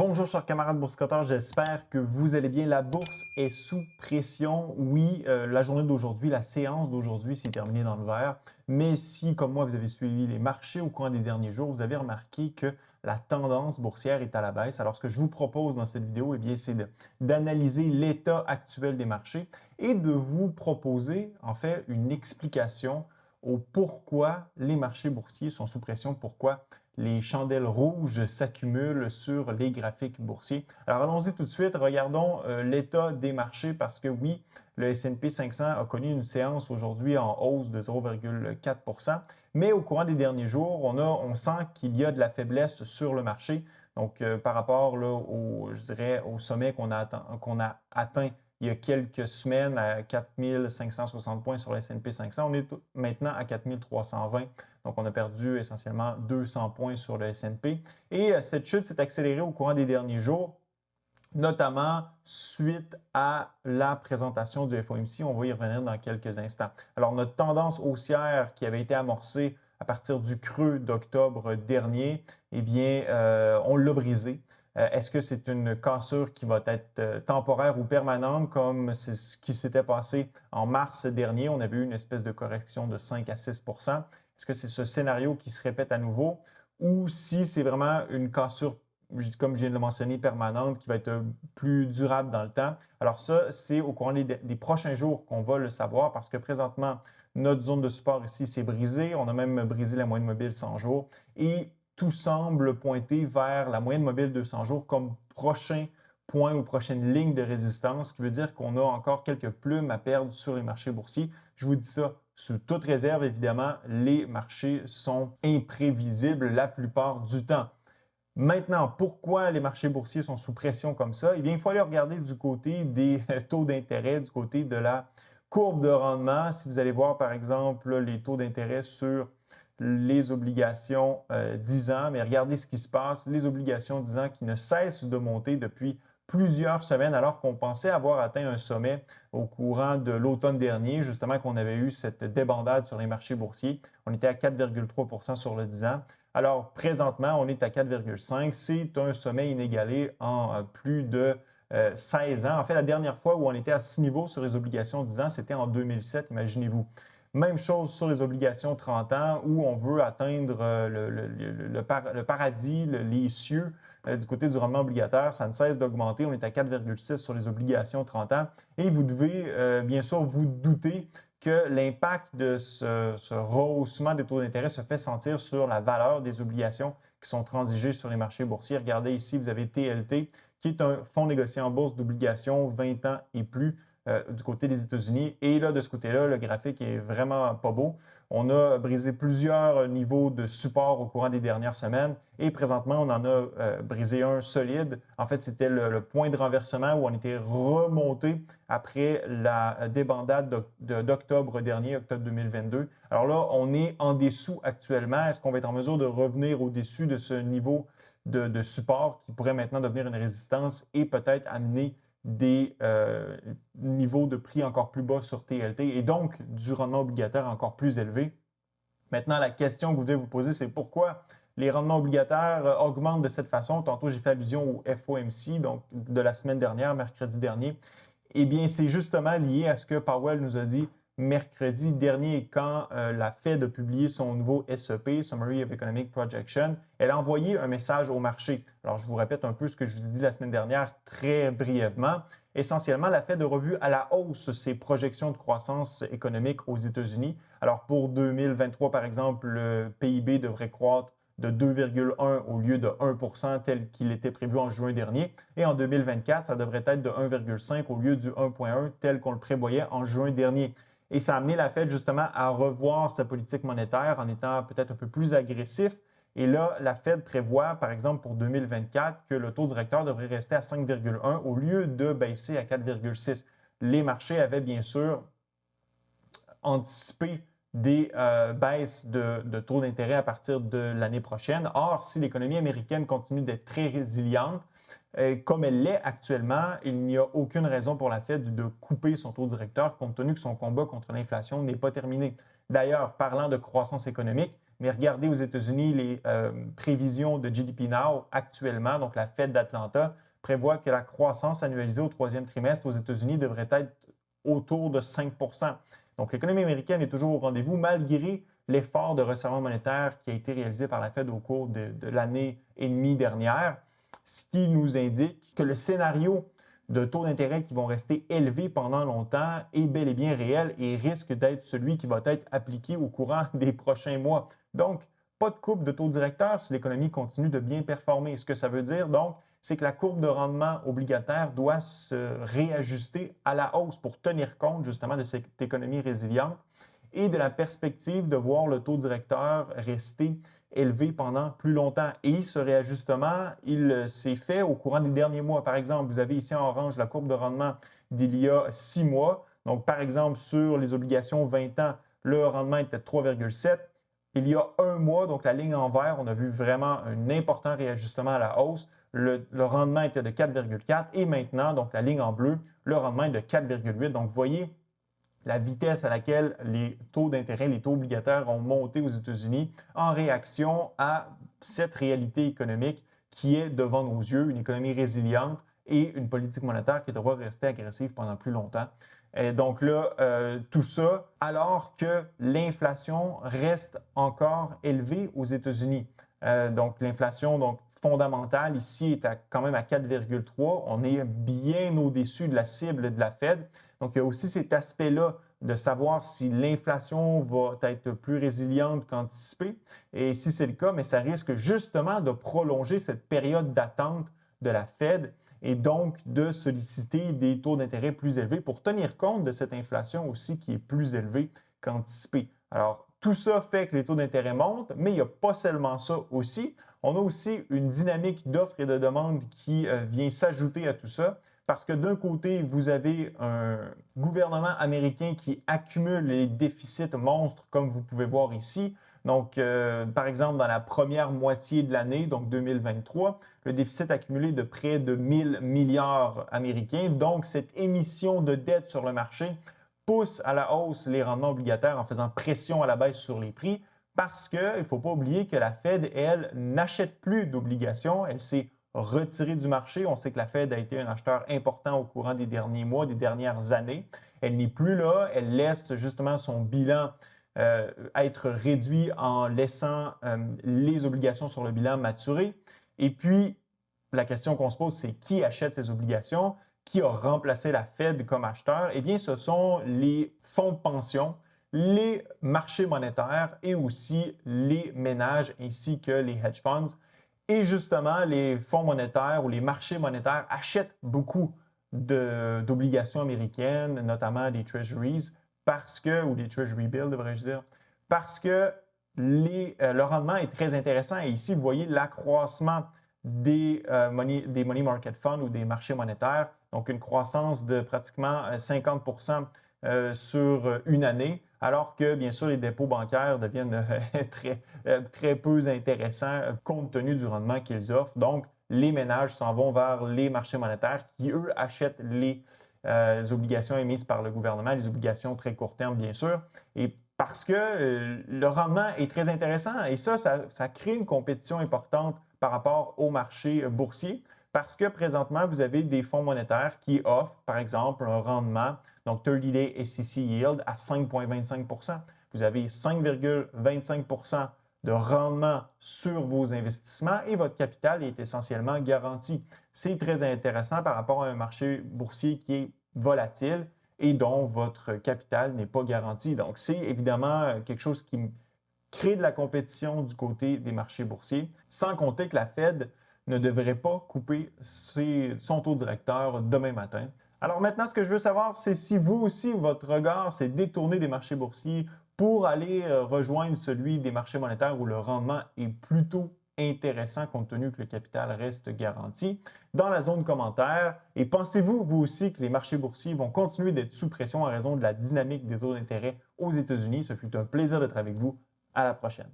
Bonjour chers camarades boursicotteurs, j'espère que vous allez bien. La bourse est sous pression. Oui, la journée d'aujourd'hui, la séance d'aujourd'hui s'est terminée dans le vert. Mais si, comme moi, vous avez suivi les marchés au cours des derniers jours, vous avez remarqué que la tendance boursière est à la baisse. Alors, ce que je vous propose dans cette vidéo, eh bien, c'est d'analyser l'état actuel des marchés et de vous proposer, en fait, une explication au pourquoi les marchés boursiers sont sous pression, pourquoi les chandelles rouges s'accumulent sur les graphiques boursiers. Alors allons-y tout de suite, regardons l'état des marchés parce que oui, le S&P 500 a connu une séance aujourd'hui en hausse de 0,4 %, mais au courant des derniers jours, on sent qu'il y a de la faiblesse sur le marché. Donc par rapport là, au sommet qu'on a atteint il y a quelques semaines à 4560 points sur le S&P 500, on est maintenant à 4320. Donc, on a perdu essentiellement 200 points sur le S&P. Et cette chute s'est accélérée au courant des derniers jours, notamment suite à la présentation du FOMC. On va y revenir dans quelques instants. Alors, notre tendance haussière qui avait été amorcée à partir du creux d'octobre dernier, eh bien, on l'a brisée. Est-ce que c'est une cassure qui va être temporaire ou permanente comme c'est ce qui s'était passé en mars dernier? On avait eu une espèce de correction de 5 à 6 %. Est-ce que c'est ce scénario qui se répète à nouveau ou si c'est vraiment une cassure, comme je viens de le mentionner, permanente qui va être plus durable dans le temps? Alors ça, c'est au courant des prochains jours qu'on va le savoir parce que présentement, notre zone de support ici s'est brisée. On a même brisé la moyenne mobile 100 jours et tout semble pointer vers la moyenne mobile 200 jours comme prochain point ou prochaine ligne de résistance, ce qui veut dire qu'on a encore quelques plumes à perdre sur les marchés boursiers. Je vous dis ça sous toute réserve, évidemment, les marchés sont imprévisibles la plupart du temps. Maintenant, pourquoi les marchés boursiers sont sous pression comme ça? Eh bien, il faut aller regarder du côté des taux d'intérêt, du côté de la courbe de rendement. Si vous allez voir, par exemple, les taux d'intérêt sur les obligations 10 ans, mais regardez ce qui se passe, les obligations 10 ans qui ne cessent de monter depuis plusieurs semaines alors qu'on pensait avoir atteint un sommet au courant de l'automne dernier, justement qu'on avait eu cette débandade sur les marchés boursiers. On était à 4,3 % sur le 10 ans. Alors présentement, on est à 4,5. C'est un sommet inégalé en plus de 16 ans. En fait, la dernière fois où on était à ce niveau sur les obligations 10 ans, c'était en 2007, imaginez-vous. Même chose sur les obligations 30 ans où on veut atteindre le paradis, les cieux du côté du rendement obligataire. Ça ne cesse d'augmenter. On est à 4,6 sur les obligations 30 ans. Et vous devez bien sûr vous douter que l'impact de ce rehaussement des taux d'intérêt se fait sentir sur la valeur des obligations qui sont transigées sur les marchés boursiers. Regardez ici, vous avez TLT, qui est un fonds négocié en bourse d'obligations 20 ans et plus du côté des États-Unis. Et là, de ce côté-là, le graphique est vraiment pas beau. On a brisé plusieurs niveaux de support au courant des dernières semaines et présentement, on en a brisé un solide. En fait, c'était le point de renversement où on était remonté après la débandade d'octobre dernier, octobre 2022. Alors là, on est en dessous actuellement. Est-ce qu'on va être en mesure de revenir au-dessus de ce niveau de support qui pourrait maintenant devenir une résistance et peut-être amener des niveaux de prix encore plus bas sur TLT et donc du rendement obligataire encore plus élevé? Maintenant, la question que vous devez vous poser, c'est pourquoi les rendements obligataires augmentent de cette façon. Tantôt, j'ai fait allusion au FOMC, donc de la semaine dernière, mercredi dernier. Eh bien, c'est justement lié à ce que Powell nous a dit mercredi dernier quand la Fed a publié son nouveau SEP, Summary of Economic Projection. Elle a envoyé un message au marché. Alors, je vous répète un peu ce que je vous ai dit la semaine dernière très brièvement. Essentiellement, la Fed a revu à la hausse ses projections de croissance économique aux États-Unis. Alors, pour 2023, par exemple, le PIB devrait croître de 2,1 au lieu de 1 % tel qu'il était prévu en juin dernier. Et en 2024, ça devrait être de 1,5 au lieu du 1,1 tel qu'on le prévoyait en juin dernier. Et ça a amené la Fed justement à revoir sa politique monétaire en étant peut-être un peu plus agressif. Et là, la Fed prévoit, par exemple, pour 2024, que le taux directeur devrait rester à 5,1 au lieu de baisser à 4,6. Les marchés avaient bien sûr anticipé des baisses de taux d'intérêt à partir de l'année prochaine. Or, si l'économie américaine continue d'être très résiliente, comme elle l'est actuellement, il n'y a aucune raison pour la Fed de couper son taux directeur compte tenu que son combat contre l'inflation n'est pas terminé. D'ailleurs, parlant de croissance économique, Mais regardez aux États-Unis les prévisions de GDP Now actuellement, donc la Fed d'Atlanta prévoit que la croissance annualisée au troisième trimestre aux États-Unis devrait être autour de 5 %. Donc l'économie américaine est toujours au rendez-vous malgré l'effort de resserrement monétaire qui a été réalisé par la Fed au cours de l'année et demie dernière, ce qui nous indique que le scénario de taux d'intérêt qui vont rester élevés pendant longtemps est bel et bien réel et risque d'être celui qui va être appliqué au courant des prochains mois. Donc, pas de coupe de taux directeur si l'économie continue de bien performer. Ce que ça veut dire, donc, c'est que la courbe de rendement obligataire doit se réajuster à la hausse pour tenir compte justement de cette économie résiliente et de la perspective de voir le taux directeur rester élevé pendant plus longtemps. Et ce réajustement, il s'est fait au courant des derniers mois. Par exemple, vous avez ici en orange la courbe de rendement d'il y a 6 mois. Donc, par exemple, sur les obligations 20 ans, le rendement était de 3,7. Il y a un mois, donc la ligne en vert, on a vu vraiment un important réajustement à la hausse. Le rendement était de 4,4 et maintenant, donc la ligne en bleu, le rendement est de 4,8. Donc, vous voyez la vitesse à laquelle les taux d'intérêt, les taux obligataires ont monté aux États-Unis en réaction à cette réalité économique qui est devant nos yeux, une économie résiliente et une politique monétaire qui devra rester agressive pendant plus longtemps. Et donc là, tout ça alors que l'inflation reste encore élevée aux États-Unis. Donc l'inflation fondamentale ici est quand même à 4,3. On est bien au-dessus de la cible de la Fed. Donc, il y a aussi cet aspect-là de savoir si l'inflation va être plus résiliente qu'anticipée. Et si c'est le cas, mais ça risque justement de prolonger cette période d'attente de la Fed et donc de solliciter des taux d'intérêt plus élevés pour tenir compte de cette inflation aussi qui est plus élevée qu'anticipée. Alors, tout ça fait que les taux d'intérêt montent, mais il n'y a pas seulement ça aussi. On a aussi une dynamique d'offres et de demande qui vient s'ajouter à tout ça. Parce que d'un côté, vous avez un gouvernement américain qui accumule les déficits monstres, comme vous pouvez voir ici. Donc, par exemple, dans la première moitié de l'année, donc 2023, le déficit accumulé de près de 1000 milliards américains. Donc, cette émission de dette sur le marché pousse à la hausse les rendements obligataires en faisant pression à la baisse sur les prix parce qu'il ne faut pas oublier que la Fed, elle, n'achète plus d'obligations. Elle s'est retirée du marché. On sait que la Fed a été un acheteur important au courant des derniers mois, des dernières années. Elle n'est plus là. Elle laisse justement son bilan être réduit en laissant les obligations sur le bilan maturer. Et puis, la question qu'on se pose, c'est qui achète ces obligations? Qui a remplacé la Fed comme acheteur? Eh bien, ce sont les fonds de pension, les marchés monétaires et aussi les ménages ainsi que les hedge funds. Et justement, les fonds monétaires ou les marchés monétaires achètent beaucoup d'obligations américaines, notamment des treasuries, ou les treasury bills, devrais-je dire, parce que le rendement est très intéressant. Et ici, vous voyez l'accroissement des money market funds ou des marchés monétaires, donc une croissance de pratiquement 50 sur une année, alors que, bien sûr, les dépôts bancaires deviennent très peu intéressants compte tenu du rendement qu'ils offrent. Donc, les ménages s'en vont vers les marchés monétaires qui, eux, achètent les obligations émises par le gouvernement, les obligations très court terme, bien sûr, et parce que le rendement est très intéressant et ça crée une compétition importante par rapport au marché boursier parce que présentement, vous avez des fonds monétaires qui offrent, par exemple, un rendement, donc 30-day SEC Yield à 5,25 %. Vous avez 5,25 % de rendement sur vos investissements et votre capital est essentiellement garanti. C'est très intéressant par rapport à un marché boursier qui est volatile et dont votre capital n'est pas garanti. Donc, c'est évidemment quelque chose qui crée de la compétition du côté des marchés boursiers, sans compter que la Fed ne devrait pas couper son taux directeur demain matin. Alors maintenant, ce que je veux savoir, c'est si vous aussi, votre regard s'est détourné des marchés boursiers pour aller rejoindre celui des marchés monétaires où le rendement est plutôt intéressant compte tenu que le capital reste garanti dans la zone commentaire. Et pensez-vous, vous aussi, que les marchés boursiers vont continuer d'être sous pression en raison de la dynamique des taux d'intérêt aux États-Unis? Ce fut un plaisir d'être avec vous. À la prochaine.